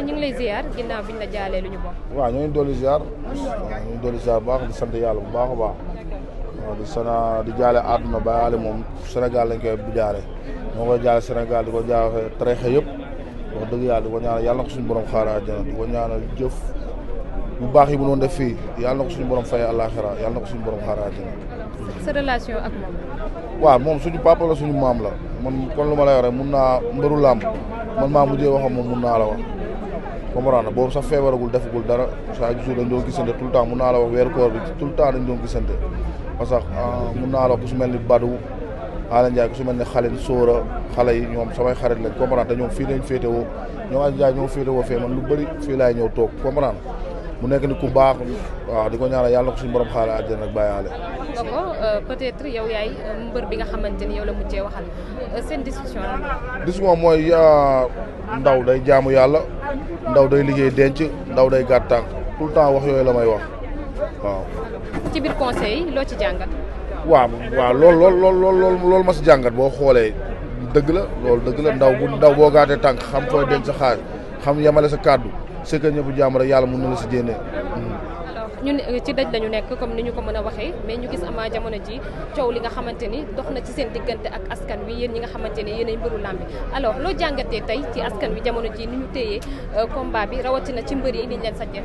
ñu ngi lay ziar ginnaaw biñ la jaalee lu ñu bokk. waaw ñoo ngi dolli ziar bu baax di sant yàlla bu baax a baax waaw di jaale àdduna ba yàlla moom Sénégal lañ koy jaale moo koy jaale Sénégal di ko jaale tarixa yëpp wax dëgg yàlla di ko ñaanal yàlla na ko suñu borom xaare àjjana di ko ñaanal jëf bu baax yi mu doon def fii yàlla na ko suñu borom fay àllaaxira yàlla na ko suñu borom xaare àjjana. sa relation ak moom. waaw moom suñu papa la suñu maam la man kon lu ma lay wax rek mun naa mbëru làmb man maa mujjee waxam moom mun naa la wax comprendre boobu sax feebaragul defagul dara chaque jour dañ doon gisante tout le temps mun naa la wax weeru koor bi tout le temps dañ doon gisante parce que mun naa la wax ku su mel ni Badou Ala Ndiaye ku su mel ni Xalin Sóora xale yi ñoom samay xarit lañ comprendre te ñoom fii lañ féetewoo ñoom Ala Ndiaye ñoo féetewoo fee man lu bëri fii laay ñëw toog comprendre mu nekk ni ku baax waaw di ko ñaanal yàlla na ko suñu borom xaale àjjana ak bàyyaale. nga ko peut-être yow yaay mbër bi nga xamante ni yow la mujjee waxal seen discussion la. discussion mooy ndaw day jaamu yàlla ndaw day liggéey denc ndaw day gàtt tànk tout le temps wax yooyu la may wax waaw. ci biir conseil yi loo ci jàngat. waaw loolu ma si jàngat boo xoolee dëgg la loolu dëgg la ndaw boo gàttee tànk xam fooy denc sa xaar xam yemale sa kàddu c'est que ñëpp jàmm rek yàlla mën na la si génnee. ñun ci daj lañu nekk comme ni ñu ko mën a waxee mais ñu gis Ama jamono ji coow li nga xamante ni dox na ci seen diggante ak askan wi yéen ñi nga xamante ni yéenay mbëru làmb bi alors loo jàngatee tey ci askan wi jamono ji ni ñu téyee combat bi rawatina ci mbër yi niñ leen sajjee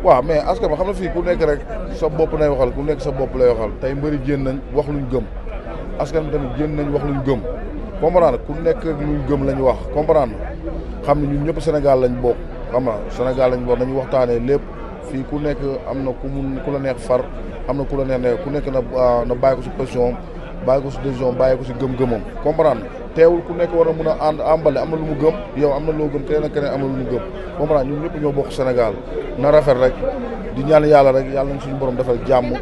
waaw mais askan bi xam na fii ku nekk rek sa bopp nay waxal ku nekk sa bopp lay waxal tey mbëri génn nañ wax luñ gëm askan bi tamit génn nañ wax luñ gëm comprendre ku nekk luñ gëm lañ wax comprendre xam ne ñun ñëpp Sénégal lañ bokk xam nga Sénégal lañ bokk nañu waxtaanee lépp fii ku nekk am na ku la neex far am na ku la neex ne ku nekk na bàyyi ko si position bàyyi ko si décision bàyyi ko si gëm-gëmam comprendre teewul ku nekk war na mun a ànd àmbale am na lu mu gëm yow am na loo gëm keneen ak keneen am na lu mu gëm comprendre ñun ñëpp ñoo bokk Sénégal na rafet rek di ñaan yàlla rek yàlla nañ suñu borom defal jàmm.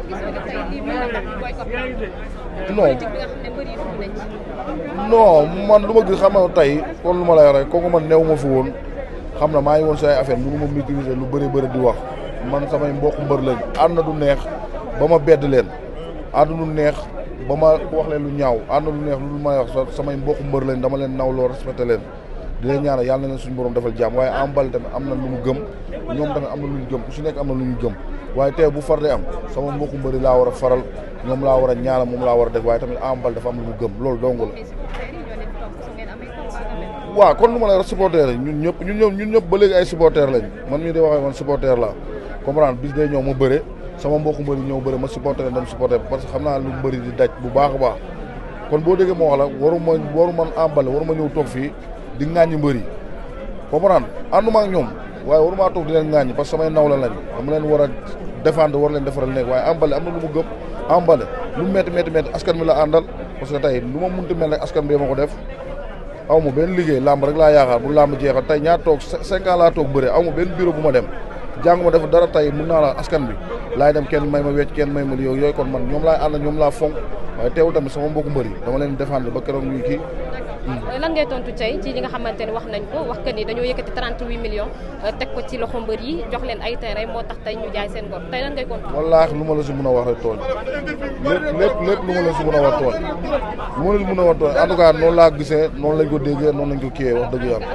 non man lu ma gis xam nga tey kon lu ma lay wax rek kooku man new ma fi woon xam na maa ngi woon si ay affaire mënu ma maîtriser lu bëri di wax man samay mbokk mbër lañ ànd na du neex ba ma bedd leen ànd du neex ba ma wax leen lu ñaaw ànd na du neex lu may wax samay mbokk mbër lañ dama leen nawloo respecté leen di leen ñaanal yàlla na leen suñu borom defal jàmm waaye Ama tamit am na lu mu gëm ñoom tamit am na lu ñu gëm ku si nekk am na lu ñu gëm waaye tey bu far de am sama mbokku mbëri laa war a faral ñoom laa war a ñaanal moom laa war a def waaye tamit Ama dafa am lu mu gëm loolu dong la. waaw kon lu ma lay wax supporter lañ ñun ñëpp ba léegi ay supporter lañ man mii di waxee man supporter la comprendre bis day ñëw ma bëre sama mbokku mbëri ñëw bëre ma supporter leen dem supporter parce que xam naa lu mbëri di daj bu baax a baax kon boo déggee ma wax la waru man waruma ñëw toog fii di ŋàññi mbëri comprendre ànduma ak ñoom waaye waruma toog di leen ŋàññi parce que samay nawla lañ dama leen war a défendre war leen defaral nekk waaye Ama Baldé am na lu mu gëm Ama Baldé lu métti askan mi la àndal parce que tey lu ma munti mel rek askan bi ma ko def aw ma benn liggéey làmb rek laa yaakaar bu làmb jeexal tey ñaar toog 5 ans laa toog bëre aw ma benn bureau bu ma dem jàng ma def dara tey mun naa la askan bi laay dem kenn may ma wecc kenn may ma li yooyu kon man ñoom laay ànd ñoom laa fonk waaye teewul tamit sama mbokku mbëri dama leen défendre ba keroog ñuy kii. lan ngay tontu tey ci li nga xamante ne wax nañ ko wax que ni dañoo yëkkati 38 millions teg ko ci loxo mbër yi jox leen ay terrain moo tax tey ñu jaay seen ngor tey lan ngay tontu. wallaahi lu ma la si mën a wax rek tooñ lépp lu ma la si mën a wax tooñ lu ma la si mën a wax tooñ en tout cas noonu laa gisee noonu lañ ko déggee noonu lañ ko kiiyee wax dëgg yàlla.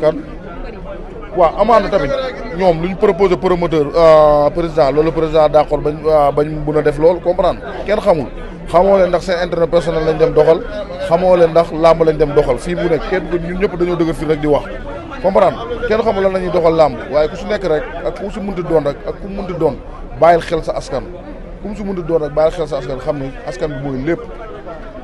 kan waaw amaana tamit ñoom lu ñu proposé promoteur président loolu président d'accord bañ mun a def loolu comprendre kenn xamoo leen ndax seen intérêt personnel lañ dem doxal xamoo leen ndax làmb lañ dem doxal fii bu nekk kenn ñun ñëpp dañoo dëgg fii rek di wax comprendre kenn xamul lan la ñuy doxal làmb waaye ku si nekk rek ak ku si munti doon rek ak ku munti doon bàyyil xel sa askan ku mu si munti doon rek bàyyil xel sa askan xam ni askan bi mooy lépp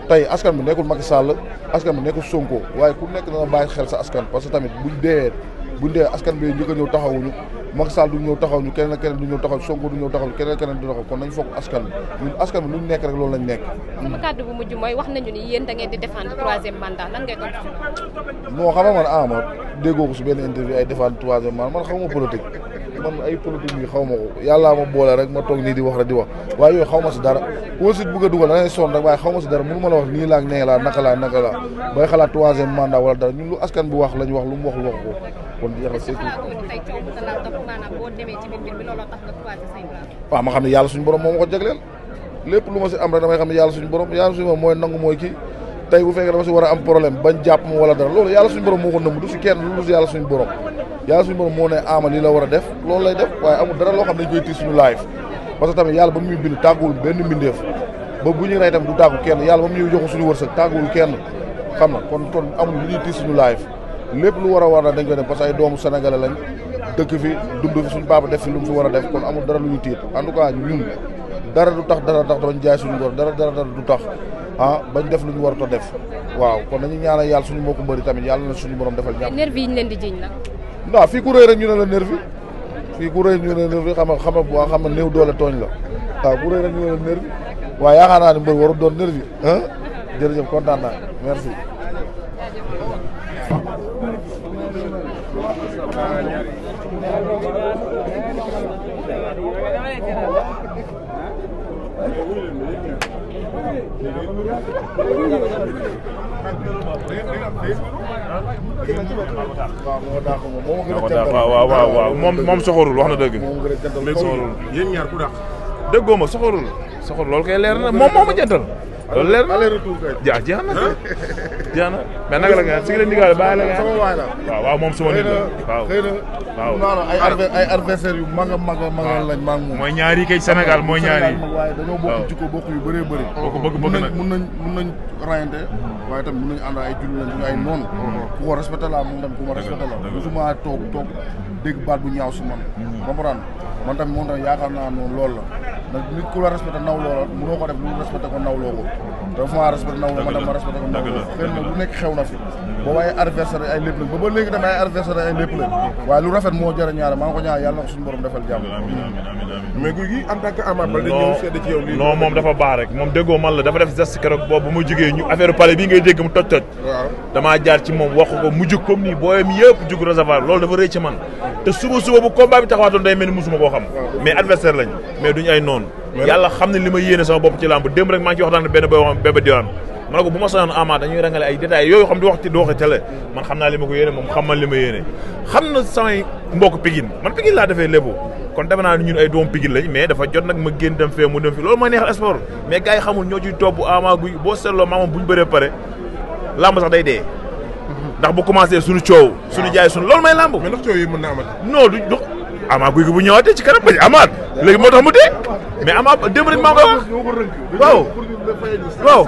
tey askan bi nekkul Macky Sall askan bi nekkul Sonko waaye ku nekk dana bàyyi xel sa askan parce que tamit buñ dee askan bi njëkk a ñëw taxawuñu Macky Sall du ñëw taxaw ñu keneen keneen du ñëw taxaw Sonko du ñëw taxaw keneen du taxaw kon nañ foog askan bi ñun askan bi lu ñu nekk rek loolu lañ nekk. sama kàddu bu mujj mooy wax nañu ni yéen da ngeen di défendre 3e mandat lan ngay tontu ci loolu. non xam nga man Ama déggoo ko si benn interview ay défendre 3e mandat man xaw ma politique man ay politique yi xaw ma ko yàllaa ma boole rek ma toog nii di wax rek di wax waaye yooyu xaw ma si dara ku si bëgg a dugal da ngay sonn rek waaye xaw ma si dara mënu ma la wax nii laa ak nee laa naka laa bay xalaat 3e mandat wala dara ñun lu askan bi wax lañ wax lu mu wax lu wax ko kon jeexal c'est tout. waaw ma xam ne yàlla suñu borom moo ma ko jagleel lépp lu ma si am rek damay xam ne yàlla suñu borom mooy nangu mooy kii tey bu fekkee dama si war a am problème bañ jàpp ma wala dara loolu yàlla suñu borom moo ko nëmb du si kenn lu si yàlla suñu borom moo ne Ama lii la war a def loolu lay def waaye amul dara loo xam ne dañ koy tiis suñu live parce que tamit yàlla ba mu ñuy bind tàgguwul benn mbindeef ba bu ñuy rey tamit du tàggu kenn yàlla ba mu ñuy joxu suñu wërsëg tàgguwul kenn xam na kon amul lu ñuy tiis suñu live lépp lu war a war na dañ koy def parce que ay doomu sénégalais lañ dëkk fi dund fi suñu papa def fi lu mu fi war a def kon amul dara lu ñu tiit en tout cas ñun dara du tax bañ jaay suñu ngor dara du tax bañ def lu ñu war a def waaw kon dañuy ñaanal yàlla suñu mbokku mbëri tamit yàlla na suñu borom defal ñàkk. nervi yi ñu leen di jiiñ nag. waaw fii ku rëy rek ñu ne la nervi fii ku rëy ñu ne la nervi xam nga néew doole tooñ la waaw ku rëy rek ñu ne la nervi waaw yaakaar naa ne mbër warul doon nervi jërëjëf kontaan naa merci. waaw moom soxorul wax na dëgg. léegi soxorul yéen ñaar ku dàq. déggoo ma soxorul loolu kay leer na moom moo ma jantal. loolu leer na jeex na mais naka la nga si leen digaale bàyyi la nga waaw moom suma nit la waaw waaw ay adversaire yu mag a mag lañ maa ngi moom mooy ñaari kay Sénégal mooy ñaari waaye dañoo bokk jikko bokk yu bëree bëri bëgg nag mun nañ rayante waaye tamit mun nañ ànd ay julli lañ ay noonu ku ko respecté la moom tamit ku ma respecté la musuma toog dégg baat bu ñaaw si man comprendre man tamit moom tamit yaakaar naa noonu loolu la ndax nit ku la respecté naw loola mënoo ko def lu respecté ko nawloo ko dafa maa respecté nawloo man tam ma respecté ko nawloo xëy na lu nekk xew na fi boobu ay adversaire ay lépp lañ ba léegi tamit ay adversaire ay lépp lañ waaye lu rafet moo jar a ñaare maa ngi ko ñaar yàlla na ko suñu borom defal jàmm mais Gouye Gui en tant que Ama Baldé ñëw seede ci yow lii non moom dafa baax rek moom déggoo man la dafa def geste keroog boobu mu jógee ñu affaire palais bii ngay dégg mu toj damaa jaar ci moom wax ko mu jug comme nii booyam yëpp jug réservoir loolu dafa rëy ci man te suba bu combat bi taxawaatoon day mel ni musuma koo xam mais adversaire lañ mais duñu ay noonu yàlla xam ne li ma yéene sama bopp ci làmb démb rek maa ngi ci waxtaan benn boy wax Bébé Diwane ma ne ko bu ma sonoon Ama dañuy rangale ay détails yooyu xam di wax télé man xam naa li ma ko yéene moom xam man li ma yéene xam na samay mbokk Pikine man Pikine laa defee lépp kon defe naa ni ñun ay doom Pikine lañ mais dafa jot nag ma génn dem fee mu dem fi loolu mooy neexal sport mais gars yi xamul ñoo ciy topp Ama Gouye boo seetloo maamam bu ñu bëree pare làmb sax day dee ndax bu commencé suñu coow suñu jaay suñu loolu may làmb mais ndax coow yi mën na amat non du Ama Gouye Gui bu ñëwaatee ci kanam bañ amaat léegi moo tax mu dee mais Ama démb rek maa koy wax waaw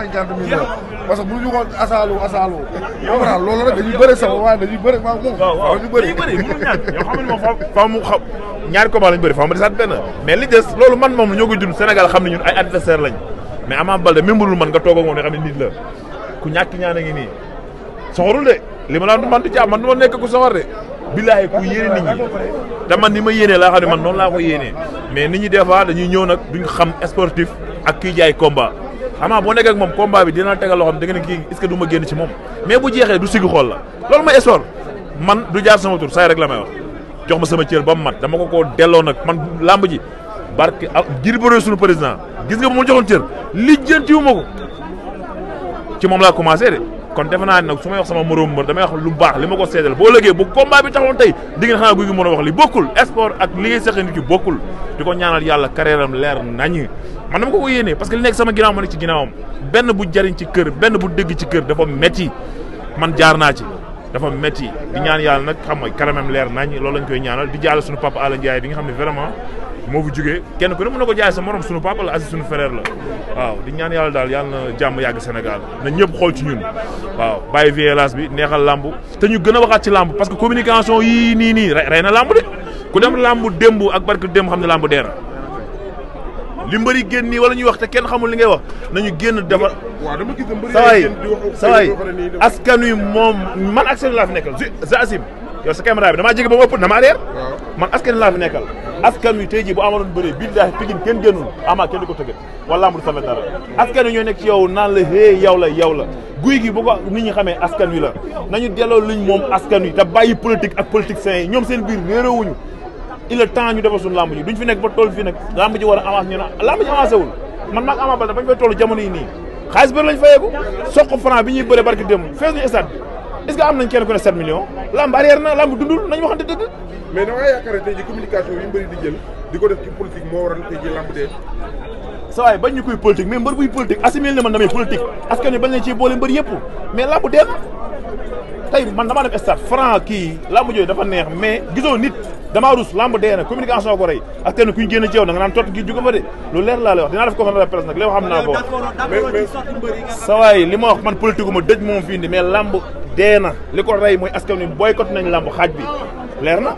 parce que bu ñu ko asaalu loolu rek dañuy bëre sax waaye dañuy bëre maa moom dañuy bëri mënul ñàkk yow xam ne moom fa mu xam ñaari combat lañu bëri fa mu desaat benn mais li des loolu man moom ñoo koy dund Sénégal xam ne ñun ay adversaire lañ mais Ama Baldé même budul man nga toog ak moom ne xam ne nit la ku ñàkk ñaan a ngi nii soxorul de li ma la man du man du ma nekk ku soxor de billaahi ku yéene nit ñi te man ni ma yéenee laa xam ne man noonu laa ko yéenee mais nit ñi des fois dañuy ñëw nag duñ xam sportif ak kii jaay combat Ama boo nekk ak moom combat bi dina tegal loo xam da nga ne kii est-ce que du ma génn ci moom mais bu jeexee du sigi xool la loolu mooy sport man du jaar sama tur say rek la may wax jox ma sama cër ba mu mat dama ko koo delloo nag man lamb ji barke Gris Bordeaux suñu président gis nga bu ma joxoon cër lijjantiwu ma ko ci moom laa commencé de kon defe naa ne nag su may wax sama moroom mbër damay wax lu baax li ma ko seedal boo lëgee bu combat bi taxawoon tey di ngeen xanaa Gouye Gui mën a wax li bokkul sport ak li ngay seqe nit ki bokkul di ko ñaanal yàlla carrière am leer nañ man dama ko yéenee parce que li nekk sama ginnaaw ma nekk ci ginnaawam benn bu jariñ ci kër benn bu dégg ci kër dafa metti man jaar naa ci dafa metti di ñaan yàlla nag xam nga kanamam leer nañ loolu lañ koy ñaanal di jaale suñu papa Alla Ndiaye bi nga xam ne vraiment moo fi jógee kenn ku ne mën na ko jaay sa morom suñu papa la Aziz suñu frère la waaw di ñaan yàlla daal yàlla na jàmm yàgg Sénégal na ñëpp xool ci ñun waaw bàyyi violence bi neexal lamb te ñu gën a waxaat ci lamb parce que communication yii nii rey na lamb de ku dem lamb démb ak barke démb xam ne lamb dee na li mbëri génn nii wala ñuy wax te kenn xamul li ngay wax nañu génn defar saway askan wi moom man askan wi laa fi nekkal Zasim yow sa caméra bi damaa jege ba mu ëpp dama arrière man askan wi laa fi nekkal askan wi tey jii bu amaloon bëree billaahi Pikine kenn génnul Ama kenn di ko tëggat wala amul safet dara askan wi ñoo nekk ci yow naan la hee yow la Gouye Gui bu ko nit ñi xamee askan wi la nañu delloo luñ moom askan wi te bàyyi politique ak politiciens yi ñoom seen biir réeréwuñu il est temps ñu defal suñu lamb ji duñ fi nekk ba toll fii nag lamb ji war a avancé ñu ne lamb ji avancé wul man maag Ama Baldé bañ fay toll jamono yi nii xaalis bëri lañ fayeeku soq franc bi ñuy bëre barki démb fees ñu stade est-ce que am nañ kenn ku ne 7 millions lamb arrière na lamb dundul nañ waxante dëgg mais da ngaa yaakaar ne tey ji communication yi mbëri di jël di ko def ci politique moo waral tey ji lamb dee. sa waay bañ ñu koy politique mais mbër buy politique assimilé na man damay politique askan wi bañ leen ci boole mbër yëpp mais lamb dee tey man damaa def stade franc kii lamb jooju dafa neex mais gisoo nit damaa rus lamb dee na communication ko rey ak kenn kuñ génn ci yow da nga naan tot gi jóge fa de lu leer laa lay wax dinaa def conférence de presse nag li ma xam naa ko sa waay li ma wax man politique ma dëj moom fi indi mais lamb dee na li ko rey mooy askan wi boycott nañ lamb xaaj bi leer na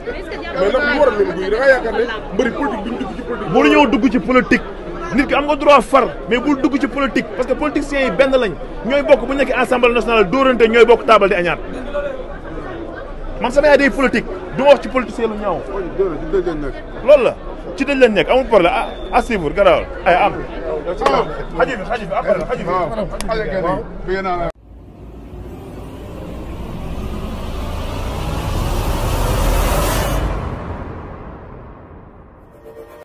mais nag lu waral loolu guy da ngaa yaakaar ne mbëri politique duñ dugg ci politique. bu ñëw dugg ci politique nit ki am nga droit far mais bul dugg ci politique parce que politiciens yi benn lañ ñooy bokk bu ñu nekkee assemblée nationale dóorante ñooy bokk taabal di añaat man sama yaay day politique du ma wax ci politicien lu ñaaw. loolu la ci dëj lañ nekk amul problème à suivre garaawal ay am. xaju bi après la xaju bi.